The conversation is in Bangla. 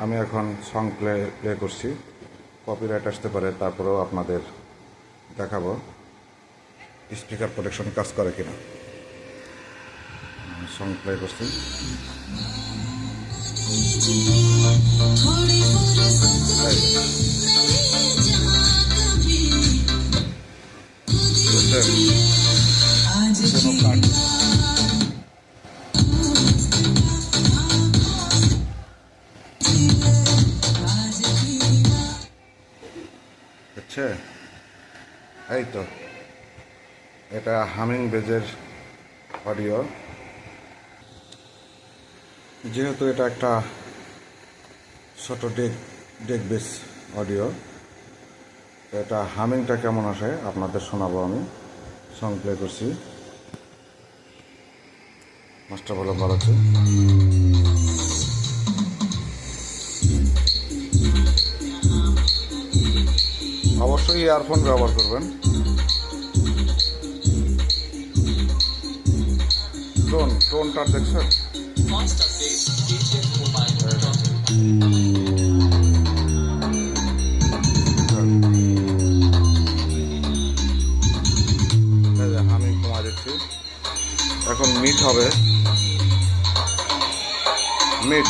আমি এখন সং প্লে করছি, কপিরাইট আসতে পারে, তারপরেও আপনাদের দেখাবো স্পিকার প্রোটেকশন কাজ করে কিনা। সং প্লে করছি। বুঝছে? এই তো এটা হামিং বেজের অডিও। যেহেতু এটা একটা ছোট ডেক বেস অডিও, তো এটা হামিংটা কেমন আসে আপনাদের শোনাবো। আমি সং প্লে করছি, মাস্টার ভালো বাড়াচ্ছে। অবশ্যই ইয়ারফোন ব্যবহার করবেন। টোনটা দেখছেন? আমি কমা দিচ্ছি, এখন মিট হবে, মিট।